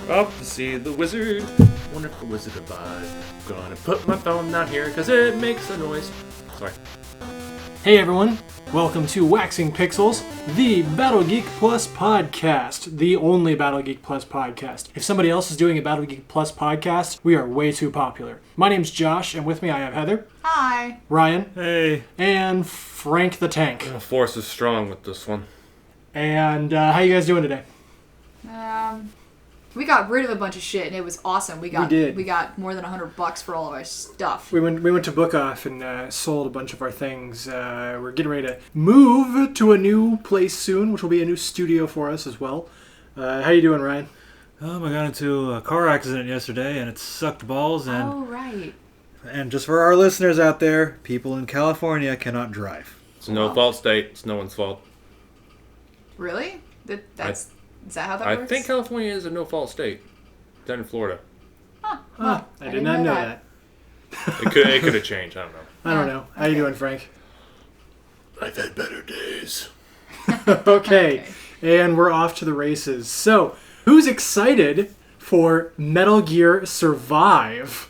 Off to see the wizard. Wonderful Wizard of Oz. Gonna put my phone down here because it makes a noise. Sorry. Hey everyone, welcome to Waxing Pixels, the Battle Geek Plus podcast, the only Battle Geek Plus podcast. If somebody else is doing a Battle Geek Plus podcast, we are way too popular. My name's Josh, and with me I have Heather. Hi. Ryan. Hey. And Frank the Tank. The force is strong with this one. And how you guys doing today? We got rid of a bunch of shit and it was awesome. We did. We got more than $100 for all of our stuff. We went to Book Off and sold a bunch of our things. We're getting ready to move to a new place soon, which will be a new studio for us as well. How you doing, Ryan? I got into a car accident yesterday and it sucked balls. And Oh, right. And just for our listeners out there, people in California cannot drive. It's a no-fault state. It's no one's fault. Really? Is that how that I works? think California is a no-fault state. Down in Florida. Well, I did not know that. It could have changed. I don't know. I don't know. How you doing, Frank? I've had better days. Okay, and we're off to the races. So, who's excited for Metal Gear Survive?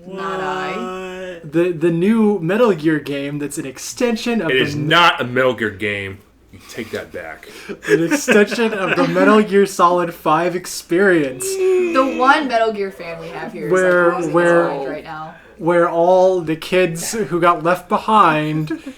Not I. The new Metal Gear game that's an extension of It is not a Metal Gear game. You take that back. an extension of the Metal Gear Solid 5 experience, The one Metal Gear fan we have here is Where- losing where- his mind right now. where all the kids who got left behind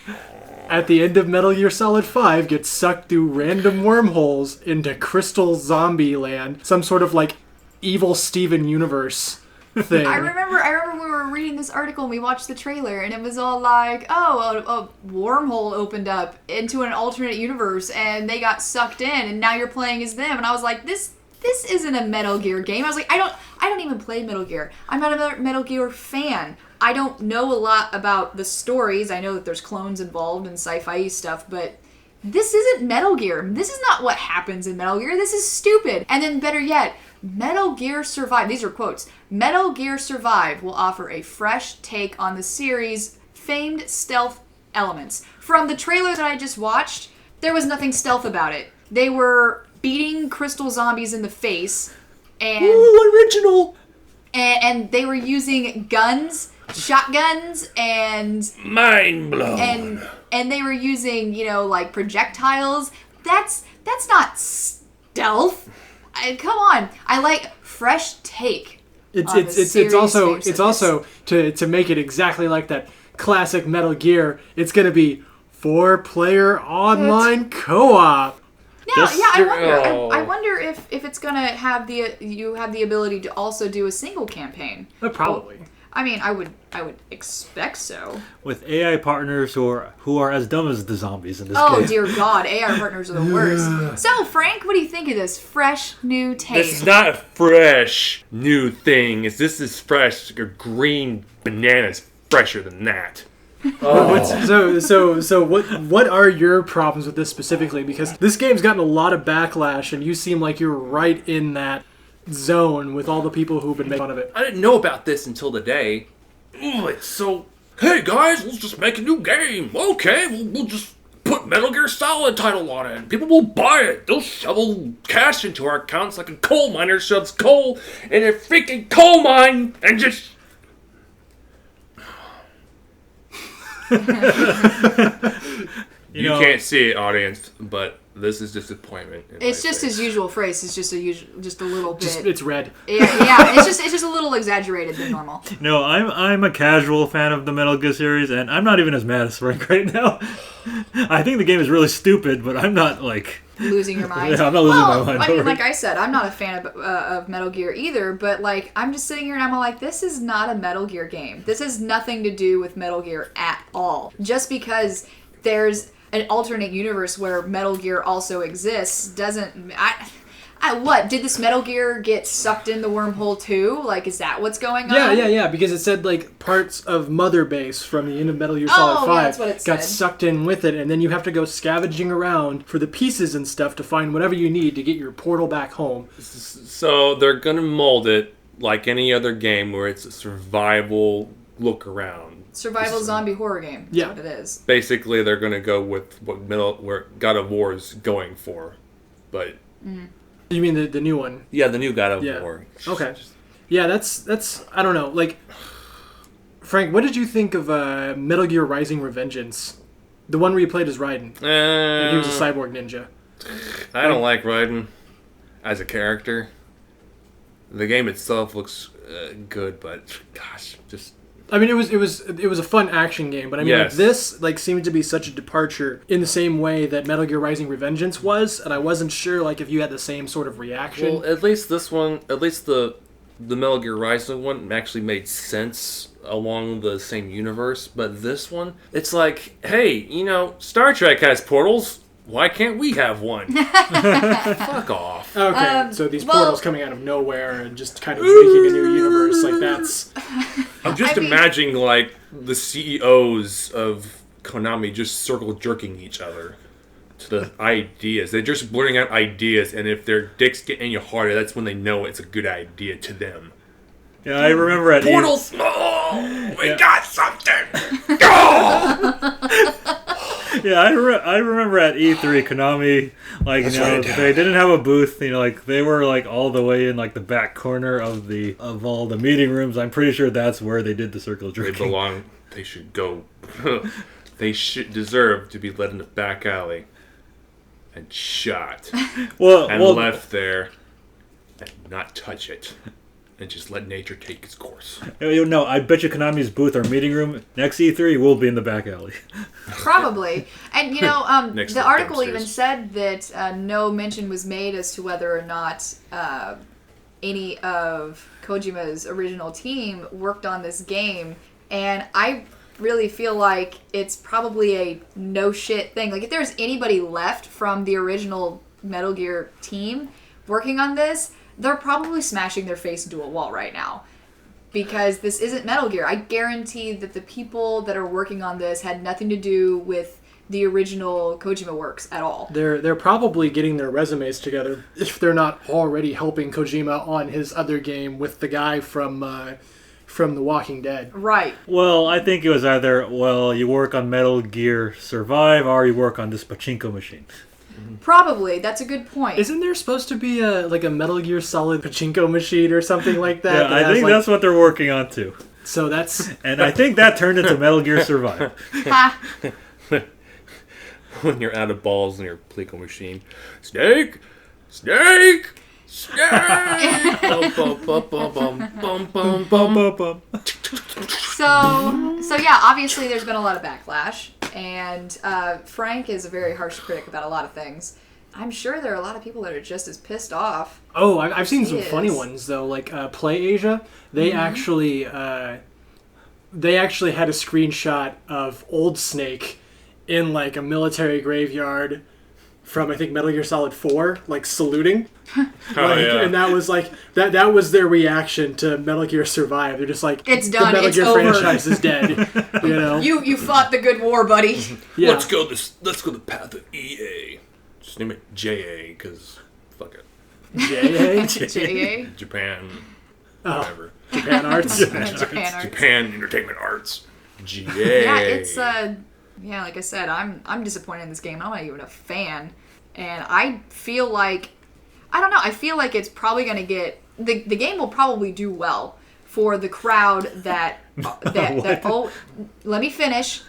at the end of Metal Gear Solid 5 get sucked through random wormholes into Crystal Zombie Land, some sort of like evil Steven universe thing. I remember we were reading this article and we watched the trailer and it was all like, oh, a wormhole opened up into an alternate universe and they got sucked in and now you're playing as them. And I was like, this isn't a Metal Gear game. I was like, I don't even play Metal Gear. I'm not a Metal Gear fan. I don't know a lot about the stories. I know that there's clones involved and sci-fi stuff, but this isn't Metal Gear. This is not what happens in Metal Gear. This is stupid. And then better yet, Metal Gear Survive, these are quotes, Metal Gear Survive will offer a fresh take on the series' famed stealth elements. From the trailer that I just watched, there was nothing stealth about it. They were beating crystal zombies in the face, and Ooh, original! and they were using guns, shotguns, and Mind blown. and they were using, like projectiles. That's not stealth. Come on. I like fresh take. It's also to make it exactly like that classic Metal Gear. It's gonna be 4-player online co-op. I wonder if it's gonna have the ability to also do a single campaign. Probably. I mean, I would expect so. With AI partners who are as dumb as the zombies in this Oh game. dear God, AI partners are the worst. So Frank, what do you think of this fresh new take? This is not a fresh new thing. This is fresh. Your green banana's fresher than that. So what are your problems with this specifically? Because this game's gotten a lot of backlash, and you seem like you're right in that zone with all the people who've been making fun of it. I didn't know about this until today. Ooh, it's so... Hey guys, let's just make a new game. Okay, we'll just put Metal Gear Solid title on it. People will buy it. They'll shovel cash into our accounts like a coal miner shoves coal in a freaking coal mine and just... You can't see it, audience, but this is disappointment. It's just his usual phrase. It's just a little bit. It's red. Yeah. It's just a little exaggerated than normal. No, I'm a casual fan of the Metal Gear series, and I'm not even as mad as Frank right now. I think the game is really stupid, but I'm not like... Losing your mind. Yeah, I'm not losing my mind. I mean, over like it. I said, I'm not a fan of Metal Gear either, but like I'm just sitting here and I'm like, this is not a Metal Gear game. This has nothing to do with Metal Gear at all. Just because there's an alternate universe where Metal Gear also exists doesn't... What? Did this Metal Gear get sucked in the wormhole too? Like, is that what's going on? Yeah, because it said, like, parts of Mother Base from the end of Metal Gear Solid 5 that's what it got said. sucked in with it, and then you have to go scavenging around for the pieces and stuff to find whatever you need to get your portal back home. So they're going to mold it like any other game where it's a survival look around. Survival zombie horror game. That's what it is. Basically, they're going to go with what God of War is going for. But You mean the new one? Yeah, the new God of Yeah. War. Okay. Yeah, that's I don't know. Like, Frank, what did you think of Metal Gear Rising: Revengeance? The one where you played as Raiden. And he was a cyborg ninja. I don't like Raiden as a character. The game itself looks good, but gosh, just. I mean, it was a fun action game, but I mean, like, this seemed to be such a departure in the same way that Metal Gear Rising: Revengeance was, and I wasn't sure like if you had the same sort of reaction. Well, at least this one, at least the Metal Gear Rising one actually made sense along the same universe, but this one, it's like, hey, Star Trek has portals. Why can't we have one? Fuck off. Okay, so these portals coming out of nowhere and just kind of making a new universe, like that's... I'm just imagining, like, the CEOs of Konami just circle jerking each other to the ideas. They're just blurting out ideas, and if their dicks get any harder, that's when they know it's a good idea to them. Yeah, I remember at Portals! Oh, we got something! Oh! Yeah, I remember at E3, Konami, they didn't have a booth, they were like all the way in like the back corner of all the meeting rooms. I'm pretty sure that's where they did the circle jerking. They should go. They should deserve to be led in the back alley and shot. Left there and not touch it. And just let nature take its course. No, I bet you Konami's booth or meeting room next E3 will be in the back alley. Probably. And, the article even said that no mention was made as to whether or not any of Kojima's original team worked on this game. And I really feel like it's probably a no-shit thing. Like, if there's anybody left from the original Metal Gear team working on this, they're probably smashing their face into a wall right now. Because this isn't Metal Gear. I guarantee that the people that are working on this had nothing to do with the original Kojima works at all. They're probably getting their resumes together if they're not already helping Kojima on his other game with the guy from The Walking Dead. Right. Well, I think it was either, you work on Metal Gear Survive or you work on this pachinko machine. Probably. That's a good point. Isn't there supposed to be a Metal Gear Solid pachinko machine or something like that? Yeah, I think that's what they're working on too. So that's... And I think that turned into Metal Gear Survive. When you're out of balls in your pachinko machine. Snake! Snake! Snake! So yeah, obviously there's been a lot of backlash. And Frank is a very harsh critic about a lot of things. I'm sure there are a lot of people that are just as pissed off. Oh, I've seen some funny ones though. Like Play Asia, they actually had a screenshot of Old Snake in like a military graveyard from I think Metal Gear Solid 4, like saluting. And that was like that was their reaction to Metal Gear Survive. They're just like, it's done. The Metal it's Gear over. franchise is dead. You fought the good war, buddy. Yeah. Let's go the path of EA. Just name it JA because fuck it. JA? Japan. Oh. Whatever. Japan Arts. Japan Entertainment Arts. GA. Yeah, it's like I said, I'm disappointed in this game. I'm not even a fan, and I feel like I feel like it's probably going to get the game will probably do well for the crowd that let me finish.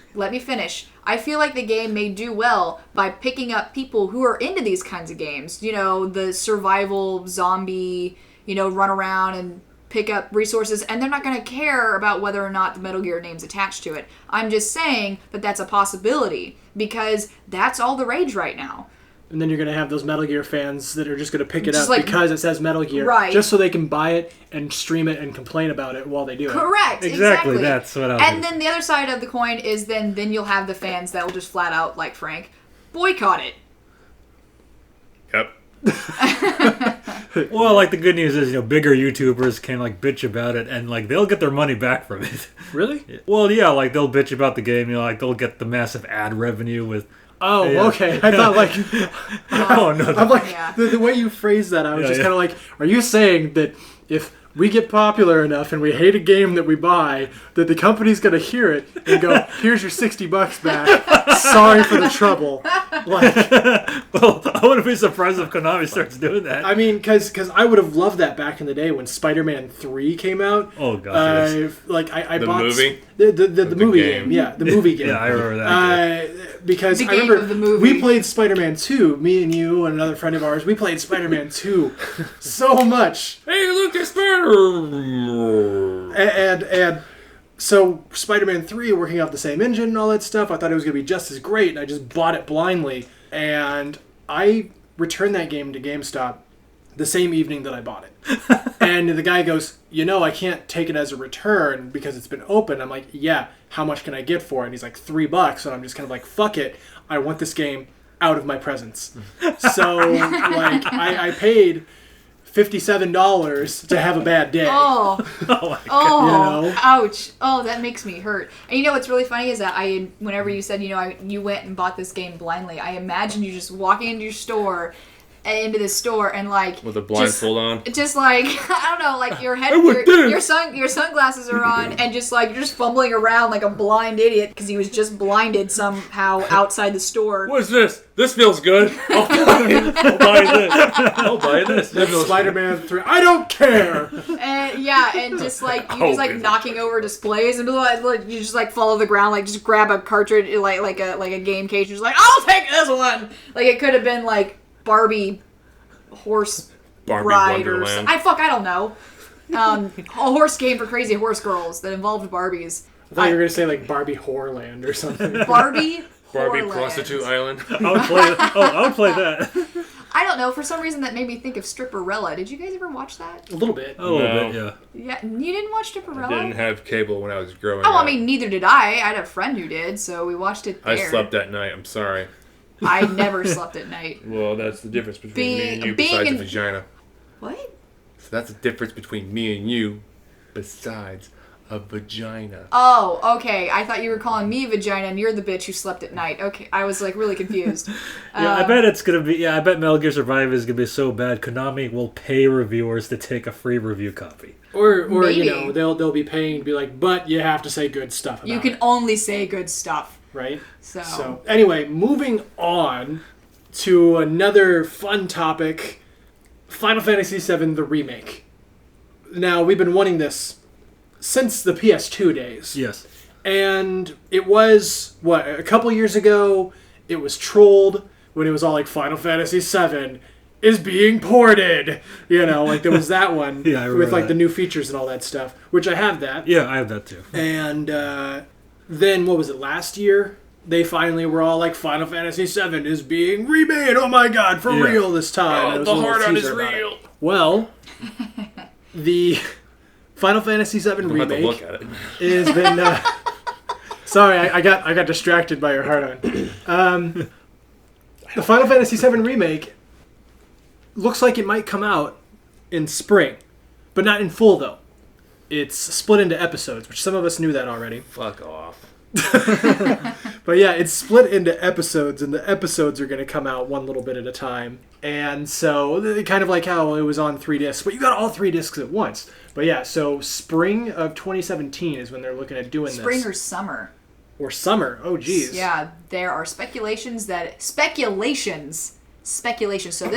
I feel like the game may do well by picking up people who are into these kinds of games. The survival zombie, run around and pick up resources, and they're not going to care about whether or not the Metal Gear name's attached to it. I'm just saying that that's a possibility, because that's all the rage right now. And then you're going to have those Metal Gear fans that are just going to pick it up like, because it says Metal Gear, right. Just so they can buy it and stream it and complain about it while they do it. Correct, exactly. That's what I was And then the other side of the coin is then you'll have the fans that will just flat out, like Frank, boycott it. Yep. Well, like the good news is, bigger YouTubers can like bitch about it and like they'll get their money back from it. Really? Well, yeah, like they'll bitch about the game, like they'll get the massive ad revenue with. Oh, yeah. Okay. I thought like. Oh no! I'm like yeah. the way you phrased that, I was just kind of like, are you saying that if we get popular enough and we hate a game that we buy that the company's gonna hear it and go, here's your $60 back. Sorry for the trouble. Like, well, I wouldn't be surprised if Konami starts doing that. I mean, because I would have loved that back in the day when Spider-Man 3 came out. Oh gosh, yes. Like I The bought movie? the movie game. Yeah, the movie game. Yeah, I remember that. Because The I game remember of the movie. we played Spider-Man 2, me and you and another friend of ours. We played Spider-Man 2 so much. Hey, look at Spider. And so Spider-Man 3 working off the same engine and all that stuff, I thought it was going to be just as great, and I just bought it blindly. And I returned that game to GameStop the same evening that I bought it. And the guy goes, I can't take it as a return because it's been open. I'm like, yeah, how much can I get for it? And he's like, $3. And I'm just kind of like, fuck it. I want this game out of my presence. So, like, I paid $57 to have a bad day. Oh, Oh my oh, You know? ouch. Oh, that makes me hurt. And what's really funny is that whenever you said, you went and bought this game blindly, I imagine you just walking into this store and like With a blindfold on. just like I don't know, like your head, would your sunglasses are on, and just like you're just fumbling around like a blind idiot because he was just blinded somehow outside the store. What's this? This feels good. I'll buy this. I'll buy this. That feels Spider-Man 3. I don't care. And and just like you Oh, just like man. knocking over displays and like you just like follow the ground, like just grab a cartridge like a game case. You're just like, I'll take this one. Like it could have been like Barbie horse Barbie ride or Wonderland. something. I don't know. A horse game for crazy horse girls that involved Barbies. I thought you were going to say like Barbie Whoreland or something. Barbie Barbie Whoreland. Prostitute Island. I would play. I would play that. I don't know. For some reason, that made me think of Stripperella. Did you guys ever watch that? A little bit. A little No. bit, yeah. Yeah, you didn't watch Stripperella? Didn't have cable when I was growing Oh, up. I mean, neither did I. I had a friend who did, so we watched it there. I slept that night. I'm sorry. I never slept at night. Well, that's the difference between me and you Being besides in- a vagina. What? So that's the difference between me and you besides a vagina. Oh, okay. I thought you were calling me vagina and you're the bitch who slept at night. Okay, I was like really confused. Yeah, I bet it's gonna be. Yeah, I bet Metal Gear Survive is gonna be so bad. Konami will pay reviewers to take a free review copy. Or Maybe. they'll be paying to be like, but you have to say good stuff about You can it, only say good stuff. right? So, So anyway, moving on to another fun topic, Final Fantasy VII, the remake. Now, we've been wanting this since the PS2 days. Yes. And it was, a couple years ago, it was trolled when it was all like Final Fantasy VII is being ported. Like there was that one Yeah, I remember with like that. the new features and all that stuff, which I have that. Yeah, I have that too. And then, what was it, last year? They finally were all like, Final Fantasy VII is being remade. Oh my god, for Yeah. real this time. There Oh, was the a little hard on is teaser about it. real. Well, the Final Fantasy VII I'm about to look remake at it. has been... sorry, I got distracted by your hard on. The Final Fantasy VII remake looks like it might come out in spring, but not in full though. It's split into episodes, which some of us knew that already. Fuck off. But yeah, it's split into episodes, and the episodes are going to come out one little bit at a time. And so, kind of like how it was on 3 discs, but you got all 3 discs at once. But yeah, so spring of 2017 is when they're looking at doing spring this. or summer. Or summer. Oh, geez. Yeah, there are speculations. So this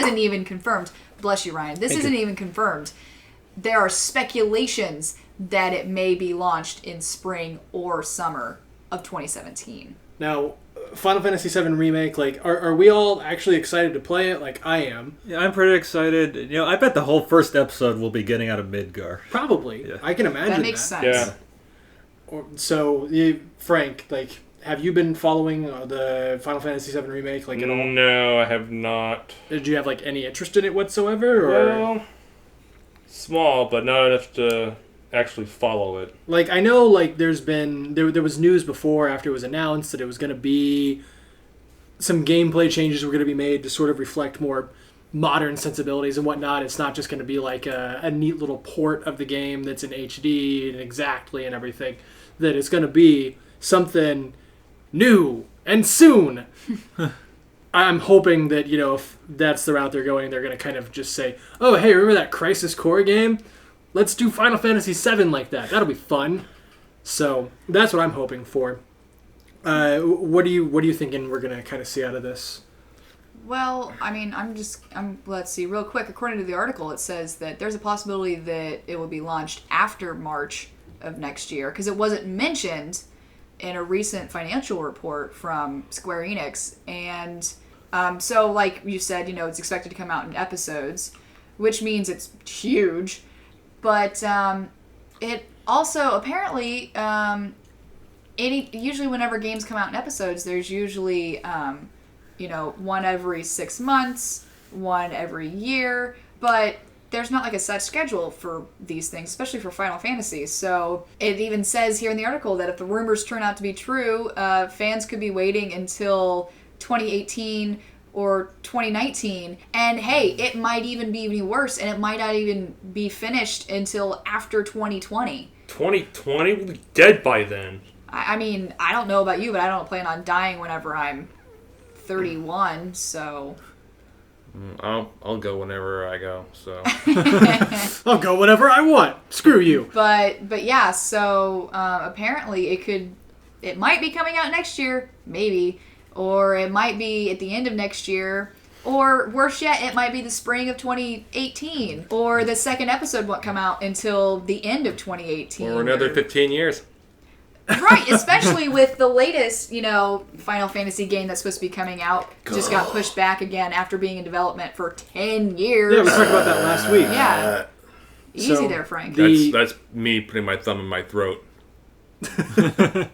isn't even confirmed. Bless you, Ryan. This isn't even confirmed. There are speculations that it may be launched in spring or summer of 2017. Now, Final Fantasy VII Remake, like, are we all actually excited to play it? Like, I am. Yeah, I'm pretty excited. I bet the whole first episode will be getting out of Midgar. Probably. Yeah. I can imagine That makes sense. Yeah. So, Frank, like, have you been following the Final Fantasy VII Remake, like, at all? No, I have not. Did you have, like, any interest in it whatsoever? Or... Well, small, but not enough to actually follow it. Like, I know, like, there was news before, after it was announced, that it was going to be some gameplay changes were going to be made to sort of reflect more modern sensibilities and whatnot. It's not just going to be like a neat little port of the game that's in HD and exactly and everything. That it's going to be something new and soon. I'm hoping that, if that's the route they're going, they're going to kind of just say, oh, hey, remember that Crisis Core game? let's do Final Fantasy VII like that. That'll be fun. So that's what I'm hoping for. What are you thinking we're gonna kind of see out of this? Well, I mean, let's see, real quick. According to the article, it says that there's a possibility that it will be launched after March of next year, because it wasn't mentioned in a recent financial report from Square Enix. And so, like you said, it's expected to come out in episodes, which means it's huge. But it also, apparently, usually whenever games come out in episodes, there's usually... one every 6 months, one every year, but there's not like a set schedule for these things, especially for Final Fantasy. So it even says here in the article that if the rumors turn out to be true, fans could be waiting until 2018 or 2019. And hey, it might even be even worse, and it might not even be finished until after 2020. 2020? We'll be dead by then. I mean, I don't know about you, but I don't plan on dying whenever I'm 31, so... I'll go whenever I go, so... I'll go whenever I want. Screw you. But yeah, so apparently it might be coming out next year, maybe, or it might be at the end of next year, or worse yet, it might be the spring of 2018, or the second episode won't come out until the end of 2018. Or another 15 years. Right, especially with the latest, Final Fantasy game that's supposed to be coming out. Just got pushed back again after being in development for 10 years. Yeah, we talked about that last week. Yeah. Easy So, there, Frank. That's me putting my thumb in my throat.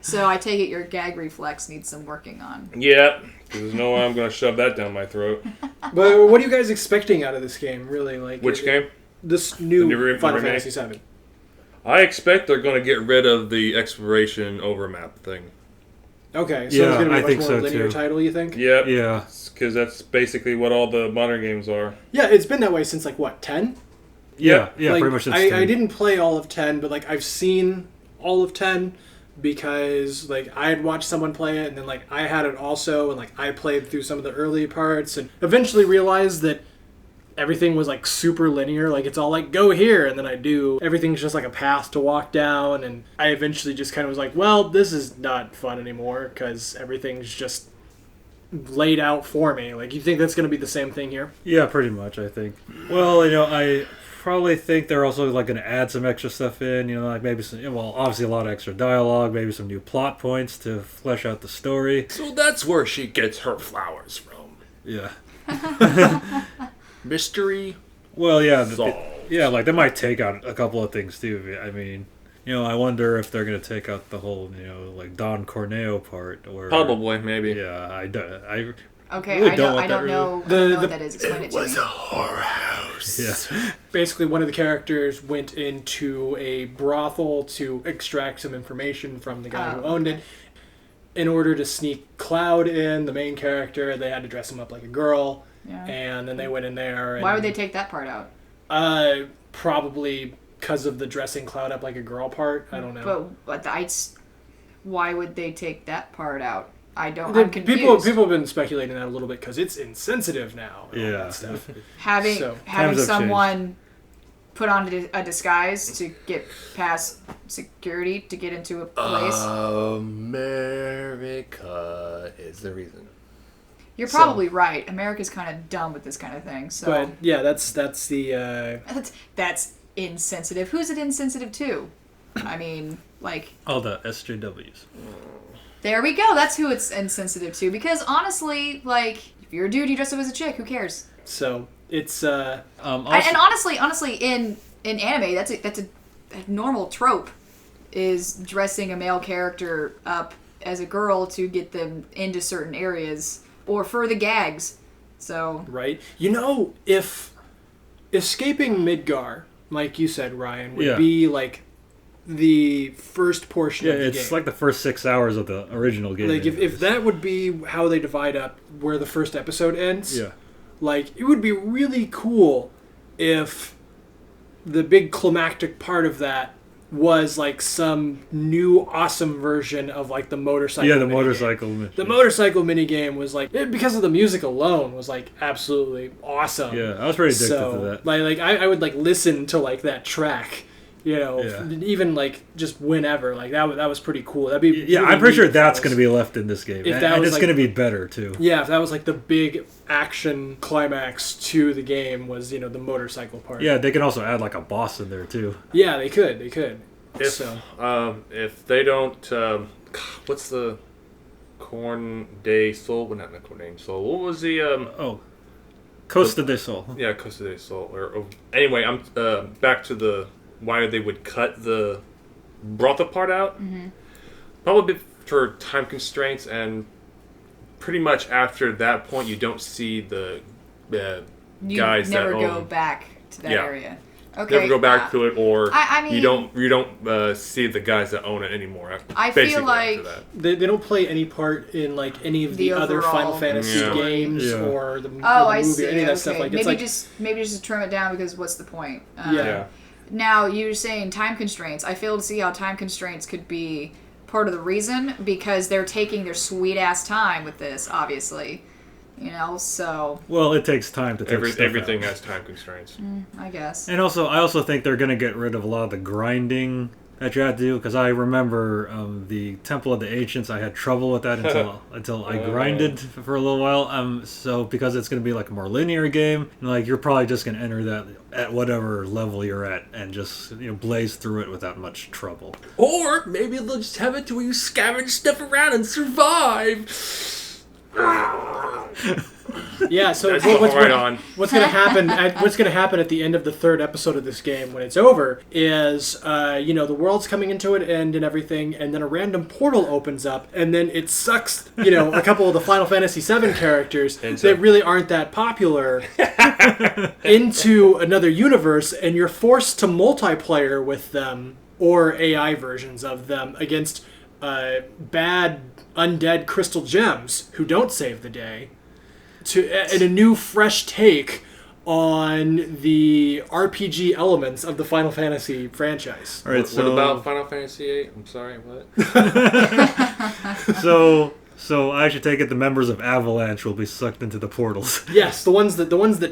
So I take it your gag reflex needs some working on. Yeah, because there's no way I'm going to shove that down my throat. But what are you guys expecting out of this game, really? Which game? This new Final remake? Fantasy VII. I expect they're going to get rid of the exploration overmap thing. Okay, so Yeah, it's going to be I a think much more so, linear too. title, you think? Yep. Yeah. Because that's basically what all the modern games are. Yeah, it's been that way since, 10? Yeah, Like, pretty much. Since I 10. didn't play all of 10, but, I've seen all of 10 because, I had watched someone play it, and then, I had it also, and, I played through some of the early parts, and eventually realized that everything was super linear. It's all go here, and then I do. Everything's just a path to walk down, and I eventually just kind of was well, this is not fun anymore because everything's just laid out for me. You think that's going to be the same thing here? Yeah, pretty much, I think. Well, I probably think they're also going to add some extra stuff in, maybe some, obviously a lot of extra dialogue, maybe some new plot points to flesh out the story. So that's where she gets her flowers from. Yeah. Mystery. Well, yeah. Solved. They might take out a couple of things too. I mean, I wonder if they're going to take out the whole, Don Corneo part, or Probably, maybe. Yeah, Okay, really I don't want don't that know. I The- don't know what the- that is. Explain it to me. horror house. yeah. Basically, one of the characters went into a brothel to extract some information from the guy who owned it. In order to sneak Cloud in, the main character, they had to dress him up like a girl. Yeah. And then they went in there. And, Why would they take that part out? Probably because of the dressing Cloud up like a girl part. I don't know. But why would they take that part out? I'm People confused. have been speculating that a little bit because it's insensitive now. And all Yeah. that stuff. having So, times have someone put on a disguise to get past security to get into a place. America is the reason. You're probably right. America's kind of dumb with this kind of thing. So But yeah, that's the. that's insensitive. Who's it insensitive to? I mean, All the SJWs. there we go. That's who it's insensitive to. Because honestly, if you're a dude, you dress up as a chick. Who cares? So it's. And honestly, in anime, that's a normal trope, is dressing a male character up as a girl to get them into certain areas or for the gags. So Right. If escaping Midgar, like you said, Ryan, would Yeah. be the first portion Yeah, of the it's game. the first 6 hours of the original game. If that would be how they divide up where the first episode ends, Yeah. it would be really cool if the big climactic part of that was like some new awesome version of like the motorcycle. Yeah, the minigame. motorcycle. The motorcycle minigame was like because of the music alone was like absolutely awesome. Yeah, I was pretty addicted to that. Like I would like listen to like that track. Even like just whenever, like that was pretty cool. That'd be Yeah, really I'm pretty neat sure if that's that going to be left in this game, if and that was it's like- going to be better too. Yeah, if that was like the big action climax to the game was the motorcycle part. Yeah, they can also add like a boss in there too. Yeah, they could. If they don't, what's the Corn de Sol? Well, not the Corn de Sol. What was the Costa del Sol. Yeah, Costa de Sol. Anyway, I'm back to the why they would cut brought the part out. Mm-hmm. Probably for time constraints, and pretty much after that point, you don't see the You guys never that go own. back to that Yeah. area. Okay. Never go back to it, or I mean, you don't see the guys that own it anymore. I feel basically like after that. They don't play any part in like any of the, The other overall Final Fantasy Yeah. games Yeah. or the, Oh, or the I movie see. or any of that Okay. stuff. Like maybe it's like just trim it down because what's the point? Yeah. Now you're saying time constraints. I fail to see how time constraints could be part of the reason because they're taking their sweet ass time with this, obviously. So Well, it takes time to take stuff Everything out. has time constraints. I guess. And also, I also think they're going to get rid of a lot of the grinding that you have to do, because I remember the Temple of the Ancients, I had trouble with that until I grinded for a little while. So because it's going to be like a more linear game, like you're probably just going to enter that at whatever level you're at and just blaze through it without much trouble. Or maybe they'll just have it to where you scavenge stuff around and survive. yeah. So That's what's right on. What's gonna happen? What's gonna happen at the end of the third episode of this game when it's over is, the world's coming into an end and everything, and then a random portal opens up, and then it sucks, a couple of the Final Fantasy VII characters that really aren't that popular into another universe, and you're forced to multiplayer with them or AI versions of them against bad undead crystal gems who don't save the day. In a new, fresh take on the RPG elements of the Final Fantasy franchise. All right, What about Final Fantasy VIII? I'm sorry, what? So I should take it the members of Avalanche will be sucked into the portals. Yes, the ones that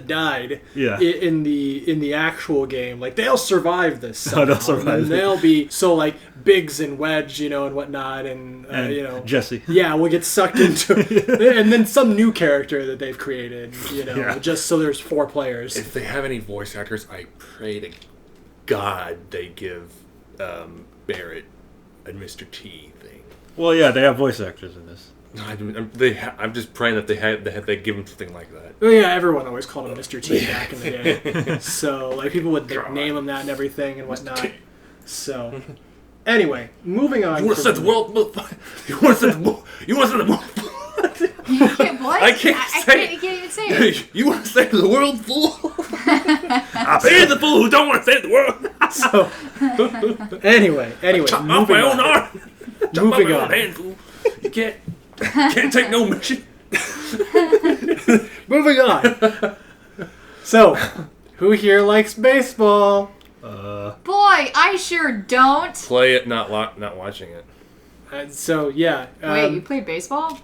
died Yeah. in the actual game, like they'll survive this. Oh, they'll somehow. survive And it. they'll be like Biggs and Wedge, and whatnot, and Jesse. Yeah, we'll get sucked into, and then some new character that they've created, Yeah. just so there's 4 players. If they have any voice actors, I pray to God they give Barrett a Mr. T thing. Well, yeah, they have voice actors in this. I'm just praying that they give him something like that. Oh yeah, everyone always called him Mr. T back in the day. So like people would name him that and everything and whatnot. So anyway, moving on. You want to set the world? You want to set the world? You want to set the world? What? I can't say you can't even say it. You want to save the world, fool? I pay the fool who don't want to save the world. So anyway, Chop off moving my own on. arm. Chop off Moving my on. own hand, fool. You can't take no mission. Moving on. So, who here likes baseball? Boy, I sure don't. Play it, not watching it. So yeah. Wait, you played baseball?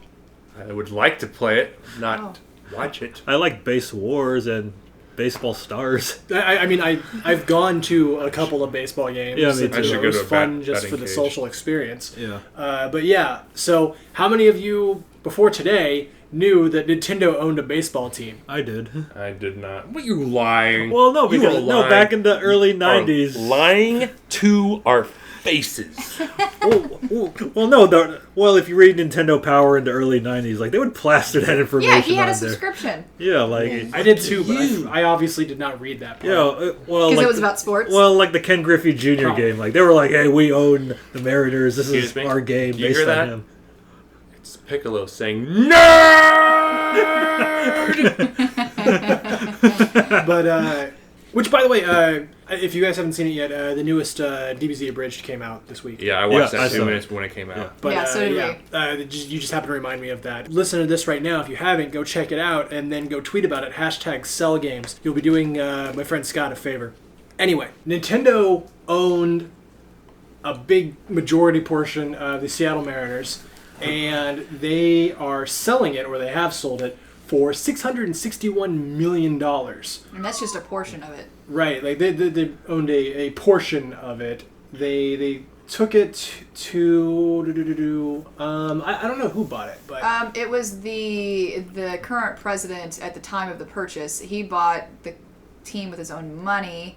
I would like to play it, not watch it. I like Base Wars and Baseball Stars. I mean, I've gone to a couple of baseball games. Yeah, me It too. I should go was to a fun just batting for the cage. social experience. Yeah. But yeah, so how many of you before today knew that Nintendo owned a baseball team? I did. I did not. What, you lying? Well, no, You because are lying. back in the early Are '90s. lying to our faces. Well, no. Well, if you read Nintendo Power in the early '90s, like they would plaster that information Yeah, he had a on there. subscription. Yeah, like I did too, but I obviously did not read that part. well, Because like it was about sports. well, like the Ken Griffey Jr. Oh. game, like they were like, "Hey, we own the Mariners. This Excuse is me? our game Do you based hear on that? him." It's Piccolo saying, NERD! But which, by the way, if you guys haven't seen it yet, the newest DBZ Abridged came out this week. Yeah, I watched Yeah, I that 2 saw minutes when it came out. But, Yeah, so did you just happen to remind me of that. Listen to this right now. If you haven't, go check it out and then go tweet about it. #SellGames. You'll be doing my friend Scott a favor. Anyway, Nintendo owned a big majority portion of the Seattle Mariners, and they are selling it, or they have sold it, for $661 million. And that's just a portion of it. Right, like they owned a portion of it. They took it to I don't know who bought it, but it was the current president at the time of the purchase. He bought the team with his own money.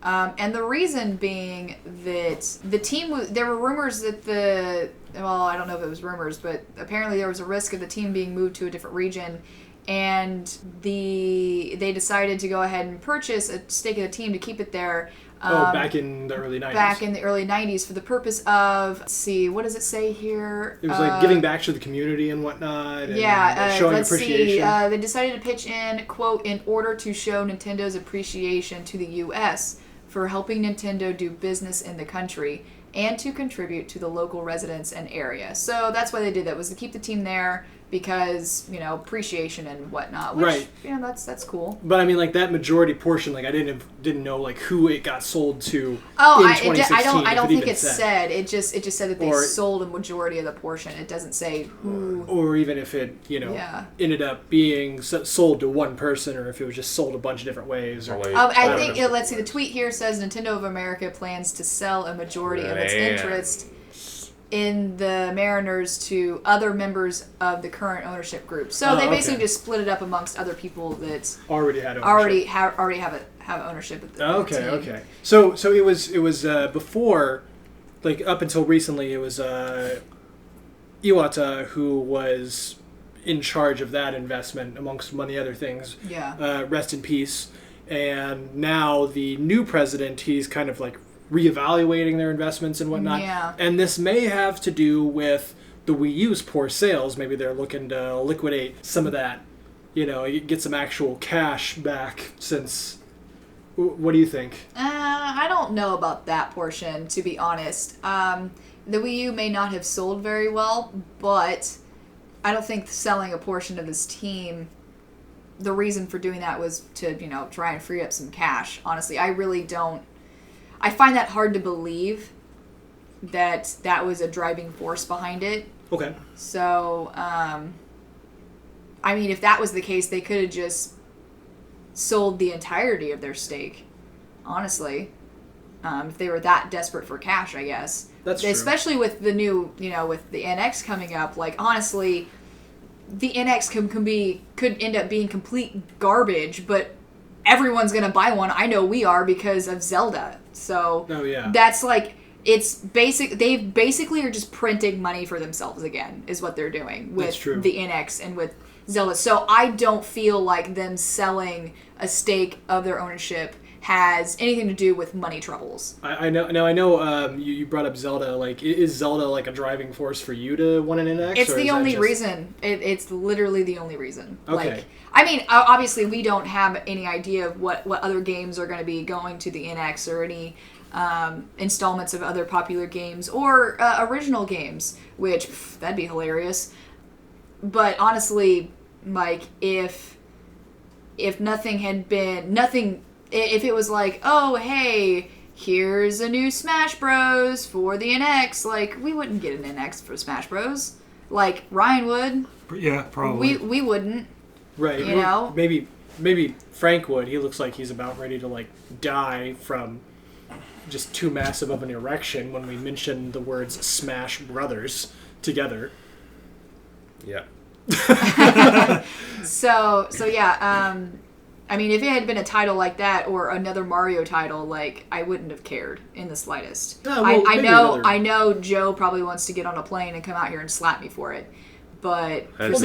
And the reason being that the team, there were rumors that I don't know if it was rumors, but apparently there was a risk of the team being moved to a different region, and they decided to go ahead and purchase a stake of the team to keep it there. Back in the early 90s. Back in the early 90s for the purpose of, let's see, what does it say here? It was like giving back to the community and whatnot. And showing let's appreciation. see. They decided to pitch in, quote, in order to show Nintendo's appreciation to the U.S. for helping Nintendo do business in the country and to contribute to the local residents and area. So that's why they did that, was to keep the team there because, appreciation and whatnot. Which, right. That's cool. But I mean, like, that majority portion, like, I didn't know, like, who it got sold to in 2016. I don't think it said. It just said that they sold a majority of the portion. It doesn't say who. Or even if it, ended up being sold to one person, or if it was just sold a bunch of different ways. Or I think, let's see, the tweet here says Nintendo of America plans to sell a majority of its interest in the Mariners to other members of the current ownership group. So they basically just split it up amongst other people that already had ownership. already have ownership of the team. Okay. So it was before, like, up until recently, it was Iwata who was in charge of that investment amongst many other things. Yeah. Rest in peace. And now the new president, he's kind of like reevaluating their investments and whatnot. Yeah. And this may have to do with the Wii U's poor sales. Maybe they're looking to liquidate some of that, get some actual cash back since... What do you think? I don't know about that portion, to be honest. The Wii U may not have sold very well, but I don't think selling a portion of this team, the reason for doing that was to, try and free up some cash. Honestly, I really don't. I find that hard to believe that was a driving force behind it. Okay. So, I mean, if that was the case, they could have just sold the entirety of their stake, honestly. If they were that desperate for cash, I guess. That's true. Especially with the new, with the NX coming up. Like, honestly, the NX could end up being complete garbage, but everyone's gonna buy one. I know we are because of Zelda. So that's like, it's basic. They basically are just printing money for themselves again, is what they're doing with the NX and with Zelda. So I don't feel like them selling a stake of their ownership has anything to do with money troubles. I know. You brought up Zelda. Like, is Zelda like a driving force for you to want an NX? It's the only reason. It's literally the only reason. Okay. Like, I mean, obviously we don't have any idea of what other games are going to be going to the NX or any installments of other popular games or original games, which that'd be hilarious. But honestly, like, if nothing had been nothing. If it was like, oh, hey, here's a new Smash Bros. For the NX, like, we wouldn't get an NX for Smash Bros. Like, Ryan would. Yeah, probably. We wouldn't. Right. Maybe Frank would. He looks like he's about ready to, like, die from just too massive of an erection when we mention the words Smash Brothers together. Yeah. So yeah, I mean, if it had been a title like that or another Mario title, like, I wouldn't have cared in the slightest. I know Joe probably wants to get on a plane and come out here and slap me for it. But that is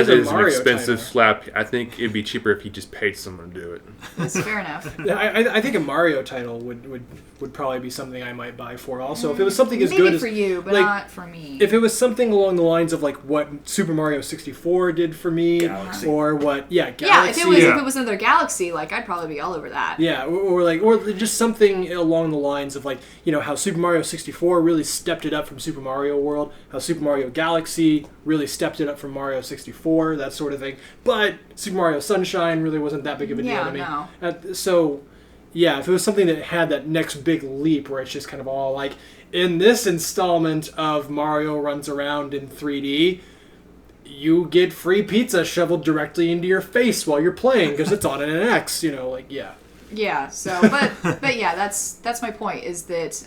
an expensive slap. I think it'd be cheaper if you just paid someone to do it. That's fair enough. I think a Mario title would probably be something I might buy for. Also, if it was something as good as, maybe for you, but, like, not for me. If it was something along the lines of, like, what Super Mario 64 did for me, Galaxy. Or what, Galaxy. Yeah, if it was another Galaxy, like, I'd probably be all over that. Yeah, or just something along the lines of, like, how Super Mario 64 really stepped it up from Super Mario World, how Super Mario Galaxy really stepped it up from Mario 64, that sort of thing. But Super Mario Sunshine really wasn't that big of a deal to me. No. So, yeah, if it was something that had that next big leap where it's just kind of all like, in this installment of Mario Runs Around in 3D, you get free pizza shoveled directly into your face while you're playing because it's on an NX, yeah. Yeah, so, but yeah, that's my point, is that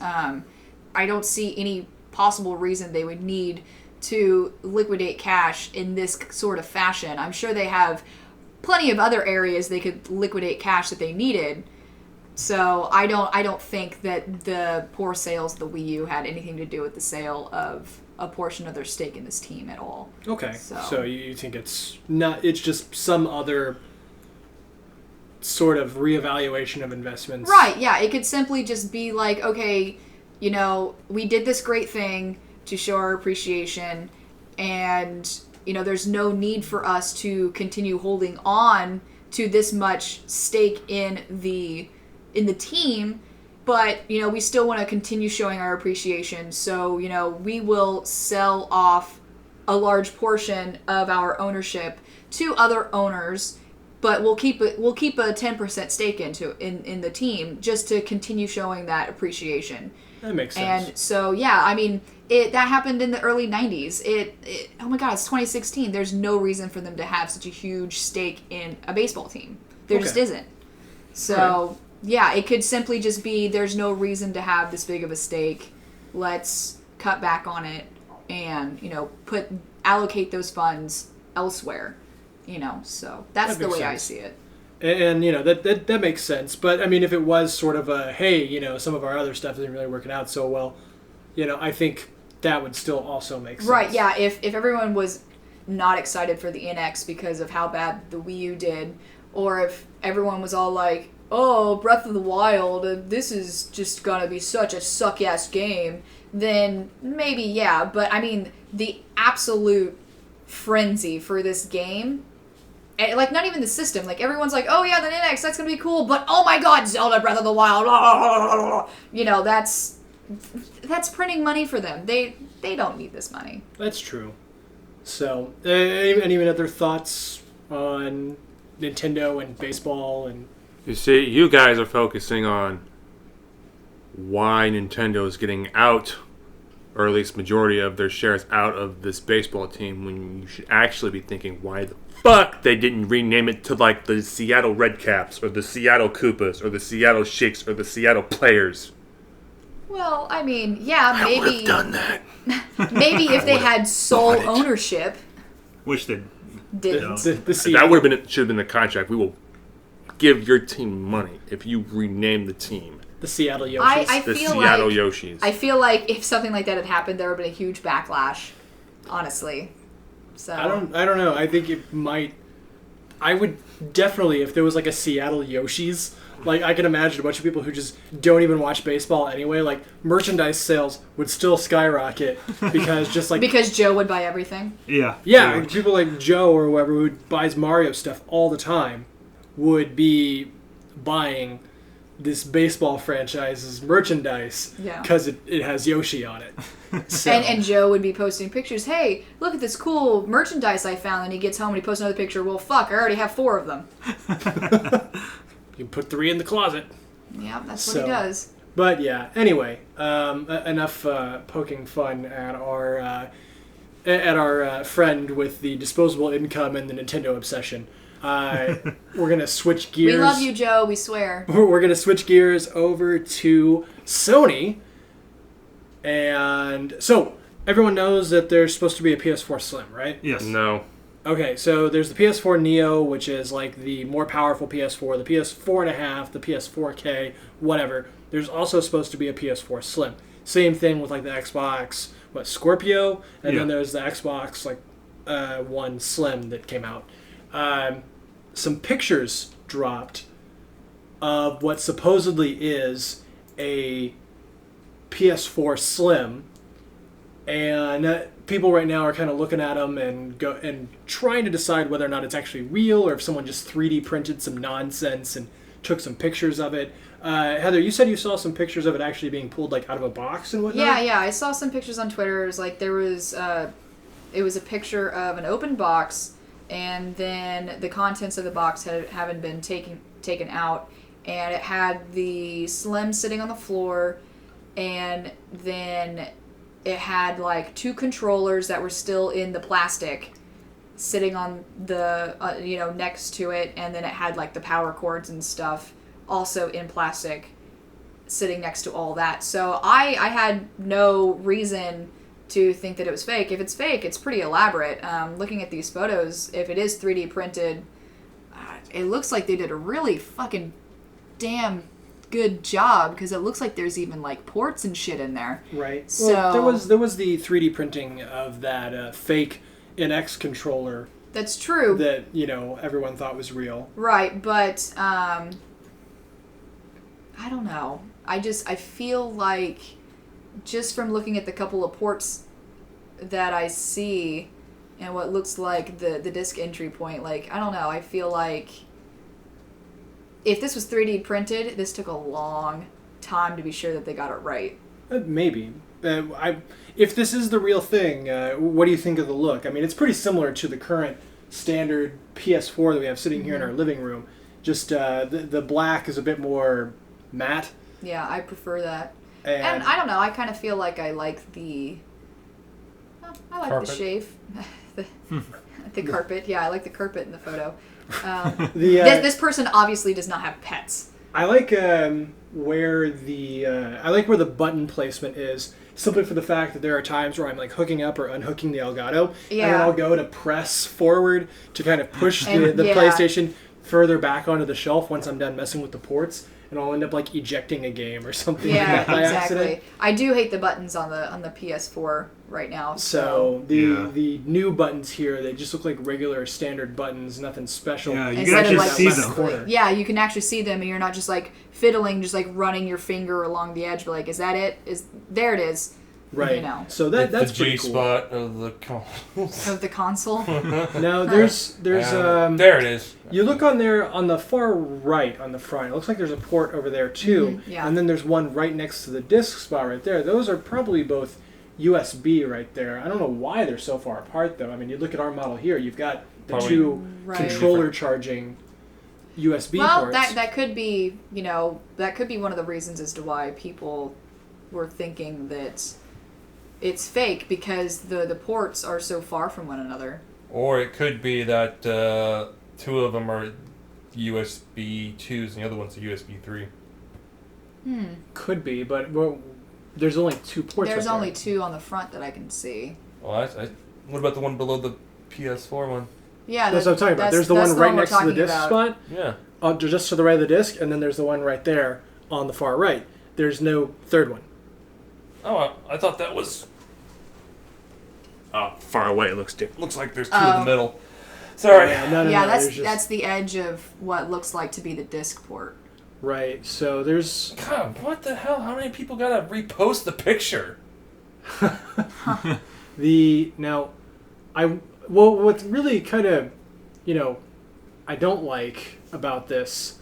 I don't see any possible reason they would need to liquidate cash in this sort of fashion. I'm sure they have plenty of other areas they could liquidate cash that they needed. So I don't think that the poor sales of the Wii U had anything to do with the sale of a portion of their stake in this team at all. Okay, so you think it's just some other sort of reevaluation of investments. Right, yeah. It could simply just be like, okay, we did this great thing to show our appreciation, and, there's no need for us to continue holding on to this much stake in the team, but, we still want to continue showing our appreciation, so, we will sell off a large portion of our ownership to other owners, but we'll keep a 10% stake in the team just to continue showing that appreciation. That makes sense. And so, yeah, I mean, that happened in the early 90s. Oh my god, it's 2016. There's no reason for them to have such a huge stake in a baseball team. There just isn't. So, yeah, it could simply just be there's no reason to have this big of a stake. Let's cut back on it and, allocate those funds elsewhere. So that's the way I see it. And that makes sense. But I mean, if it was sort of a, hey, some of our other stuff isn't really working out so well, I think that would still also make sense. Right, yeah. If everyone was not excited for the NX because of how bad the Wii U did, or if everyone was all like, oh, Breath of the Wild, this is just gonna be such a suck-ass game, then maybe, yeah. But I mean, the absolute frenzy for this game, and, like, not even the system. Like, everyone's like, oh, yeah, the NX, that's going to be cool. But, oh, my God, Zelda Breath of the Wild. That's printing money for them. They don't need this money. That's true. So, any other thoughts on Nintendo and baseball? And you see, you guys are focusing on why Nintendo is getting out, or at least majority of their shares out of this baseball team, when you should actually be thinking why the fuck they didn't rename it to, like, the Seattle Redcaps, or the Seattle Koopas, or the Seattle Sheiks, or the Seattle Players. Well, I mean, yeah, maybe... I would have done that. Maybe if they had sole ownership. Which they didn't. That would have should have been the contract. We will give your team money if you rename the team. The Seattle Yoshis. The Seattle Yoshis. I feel like if something like that had happened, there would have been a huge backlash, honestly. So I don't know. I think it might. I would definitely, if there was like a Seattle Yoshis, like, I can imagine a bunch of people who just don't even watch baseball anyway, like, merchandise sales would still skyrocket because just like... because Joe would buy everything? Yeah. Yeah, like, people like Joe or whoever who buys Mario stuff all the time would be buying this baseball franchise's merchandise because it has Yoshi on it. So. And Joe would be posting pictures. Hey, look at this cool merchandise I found. And he gets home and he posts another picture. Well, fuck, I already have 4 of them. You can put 3 in the closet. Yeah, that's what he does. But yeah, anyway, enough poking fun at our friend with the disposable income and the Nintendo obsession. We're gonna switch gears. We love you, Joe. We swear. We're gonna switch gears over to Sony, and so everyone knows that there's supposed to be a PS4 Slim, right? Yes. No. Okay, so there's the PS4 Neo, which is like the more powerful PS4, the PS4.5, the PS4K, whatever. There's also supposed to be a PS4 Slim. Same thing with like the Xbox, Scorpio, and then there's the Xbox One Slim that came out. Some pictures dropped of what supposedly is a PS4 Slim, and people right now are kind of looking at them and trying to decide whether or not it's actually real or if someone just 3D printed some nonsense and took some pictures of it. Heather, you said you saw some pictures of it actually being pulled like out of a box and whatnot? Yeah, I saw some pictures on Twitter. It was like it was a picture of an open box, and then the contents of the box haven't been taken out, and it had the Slim sitting on the floor, and then it had like 2 controllers that were still in the plastic sitting on the next to it, and then it had like the power cords and stuff also in plastic sitting next to all that. So I had no reason to think that it was fake. If it's fake, it's pretty elaborate. Looking at these photos, if it is 3D printed, it looks like they did a really fucking damn good job, because it looks like there's even like ports and shit in there. Right. So Well, there was the 3D printing of that fake NX controller that's true. that everyone thought was real. Right, but I don't know. I feel like just from looking at the couple of ports that I see and what looks like the disc entry point, like, I don't know, I feel like if this was 3D printed, this took a long time to be sure that they got it right. Maybe. If this is the real thing, what do you think of the look? I mean, it's pretty similar to the current standard PS4 that we have sitting here in our living room. Just the black is a bit more matte. Yeah, I prefer that. And I don't know, I kind of feel like I like the... I like Carpet. the shave. the carpet. Yeah, I like the carpet in the photo. This person obviously does not have pets. I like where the button placement is, simply for the fact that there are times where I'm like hooking up or unhooking the Elgato, and then I'll go to press forward to kind of push the PlayStation further back onto the shelf once I'm done messing with the ports, and I'll end up like ejecting a game or something like that by accident. I do hate the buttons on the PS4 right now. So the new buttons here, they just look like regular standard buttons, nothing special. Yeah, you Instead can of, actually like, see them. Corner. Yeah, you can actually see them, and you're not just like fiddling, just like running your finger along the edge. But like, is that it? There it is. Right. You know. So that's the pretty G cool. spot of the Of the console. No, there's there it is. you look on there on the far right on the front. It looks like there's a port over there too. Yeah. And then there's one right next to the disc spot right there. Those are probably both USB right there. I don't know why they're so far apart though. I mean, you look at our model here, you've got the Probably two Right. controller charging USB Well, ports. that could be, that could be one of the reasons as to why people were thinking that it's fake, because the ports are so far from one another. Or it could be that 2 of them are USB 2s and the other one's a USB 3. Could be, but there's only 2 ports. There's right only there. 2 on the front that I can see. Well, what about the one below the PS4 one? Yeah, That's what I'm talking about. There's the one right we're next to the talking disc about. spot. Yeah. Just to the right of the disc, and then there's the one right there on the far right. There's no third one. Oh, I thought that was... far away. It looks like there's 2 in Oh. the middle. Sorry. No, Yeah, there's just- that's the edge of what looks like to be the disc port. Right, so there's... God, what the hell? How many people gotta repost the picture? What's really kind of, I don't like about this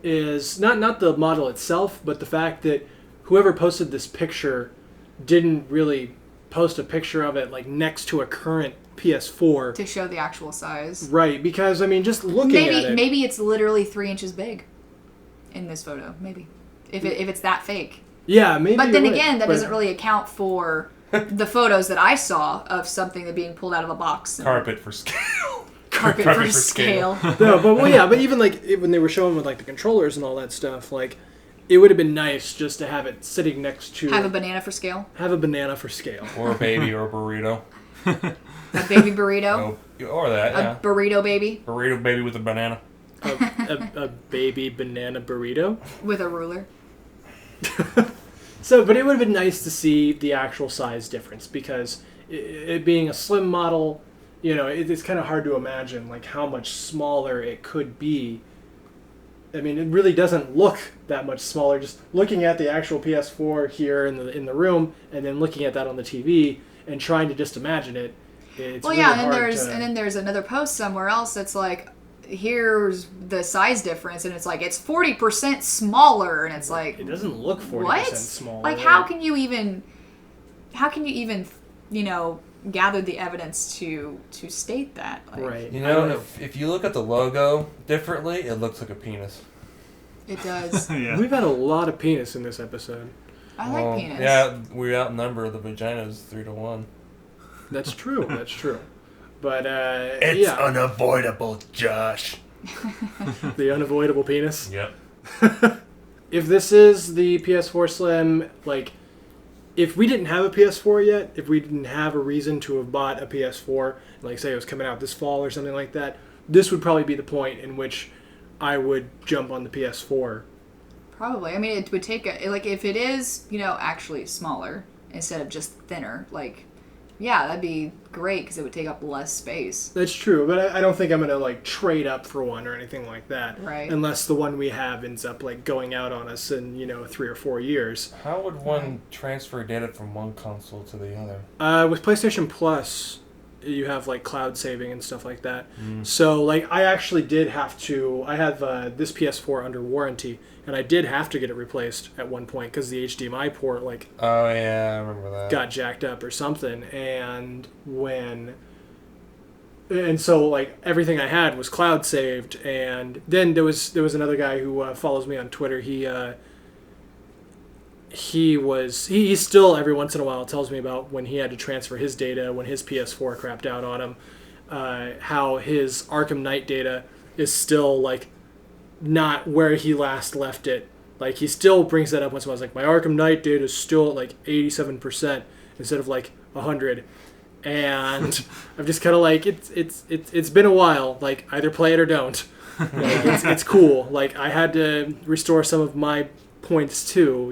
is not the model itself, but the fact that whoever posted this picture didn't really post a picture of it like next to a current PS4. To show the actual size. Right, because, I mean, just looking at it... Maybe it's literally 3 inches big in this photo. Maybe. If it's that fake. Yeah, maybe. But then you're right, again, that but- doesn't really account for the photos that I saw of something that being pulled out of a box. And Carpet for scale. carpet carpet for for scale. No, but even like when they were showing with like the controllers and all that stuff, like it would have been nice just to have it sitting next to Have a banana for scale. have a banana for scale. Or a baby or a burrito. A baby burrito. Oh, or that, A yeah. burrito baby Burrito baby with a banana. a baby banana burrito. with a ruler. So, but it would have been nice to see the actual size difference because it being a slim model, it's kind of hard to imagine like how much smaller it could be. I mean, it really doesn't look that much smaller. Just looking at the actual PS4 here in the room, and then looking at that on the TV and trying to just imagine it. It's Well, really yeah, and hard then there's another post somewhere else that's like, here's the size difference, and it's like it's 40% smaller, and it's like It doesn't look 40% what? smaller. Like, how can you even gather the evidence to state that? Like, Right. You I don't know, if you look at the logo differently, it looks like a penis. It does. Yeah. We've had a lot of penis in this episode. I like penis. Yeah, we outnumber the vaginas 3-1. That's true. That's true. But It's unavoidable, Josh. the unavoidable penis. Yep. If this is the PS4 Slim, like, if we didn't have a PS4 yet, if we didn't have a reason to have bought a PS4, like say it was coming out this fall or something like that, this would probably be the point in which I would jump on the PS4. Probably. I mean, it would take like if it is, actually smaller instead of just thinner. Like, yeah, that'd be great because it would take up less space. That's true, but I don't think I'm gonna like trade up for one or anything like that. Right. Unless the one we have ends up like going out on us in 3 or 4 years. How would one transfer data from one console to the other? With PlayStation Plus, you have like cloud saving and stuff like that. So like I actually did have to. I have this PS4 under warranty, and I did have to get it replaced at one point because the HDMI port like Oh yeah, I remember that. got jacked up or something, and so like everything I had was cloud saved, and then there was another guy who follows me on Twitter. He still every once in a while tells me about when he had to transfer his data when his PS4 crapped out on him, how his Arkham Knight data is still like not where he last left it. Like he still brings that up once in a while. It's like my Arkham Knight data is still at like 87% instead of like 100. And I'm just kind of like it's been a while. Like either play it or don't. Like, it's cool. Like I had to restore some of my points too.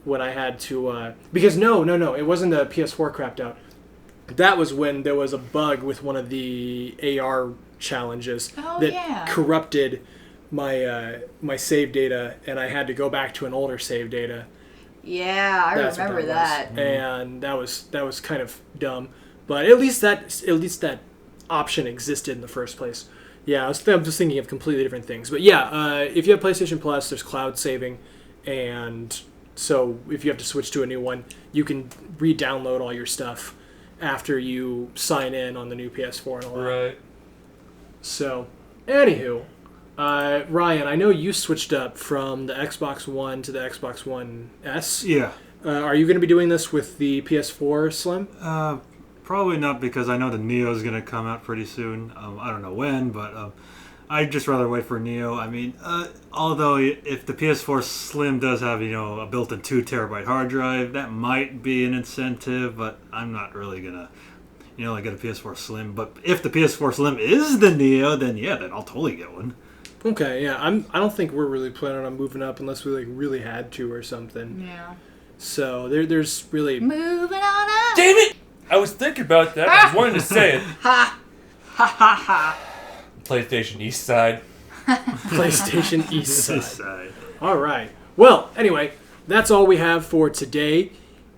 When I had to because no, it wasn't the PS4 crapped out. That was when there was a bug with one of the AR challenges that corrupted my save data, and I had to go back to an older save data. Yeah, I remember that. And that was kind of dumb, but at least that option existed in the first place. Yeah, I'm just thinking of completely different things. But yeah, if you have PlayStation Plus, there's cloud saving, and so if you have to switch to a new one, you can re-download all your stuff after you sign in on the new PS4 and all that. Right. So, anywho, Ryan, I know you switched up from the Xbox One to the Xbox One S. Yeah. Are you going to be doing this with the PS4 Slim? Probably not, because I know the Neo is going to come out pretty soon. I don't know when, but I'd just rather wait for Neo. I mean, although if the PS4 Slim does have, a built-in 2 terabyte hard drive, that might be an incentive, but I'm not really going to, get a PS4 Slim. But if the PS4 Slim is the Neo, then I'll totally get one. Okay, yeah. I don't think we're really planning on moving up unless we like really had to or something. Yeah. So there's really Moving on up. Damn it! I was thinking about that. I was wanting to say it. Ha ha ha. PlayStation East Side. PlayStation East Side. All right. Well, anyway, that's all we have for today.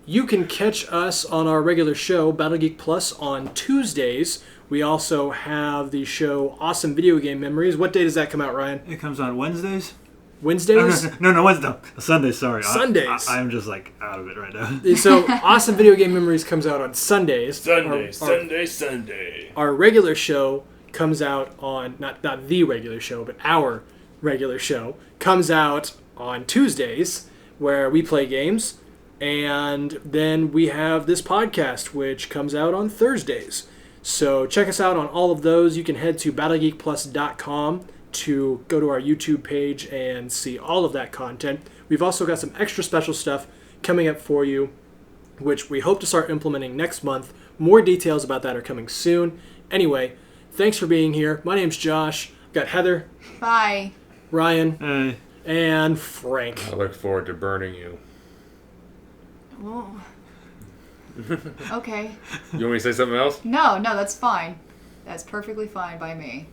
You can catch us on our regular show, Battle Geek Plus, on Tuesdays. We also have the show Awesome Video Game Memories. What day does that come out, Ryan? It comes on Wednesdays? Wednesdays? No, Wednesday. No, Sundays, sorry. Sundays. I'm just like out of it right now. So Awesome Video Game Memories comes out on Sundays. Sunday. Our regular show comes out on, not the regular show, but our regular show comes out on Tuesdays, where we play games. And then we have this podcast, which comes out on Thursdays. So check us out on all of those. You can head to battlegeekplus.com to go to our YouTube page and see all of that content. We've also got some extra special stuff coming up for you, which we hope to start implementing next month. More details about that are coming soon. Anyway, thanks for being here. My name's Josh. I've got Heather. Bye. Ryan. Hey. And Frank. I look forward to burning you. Whoa. Okay. You want me to say something else? No, that's fine. That's perfectly fine by me.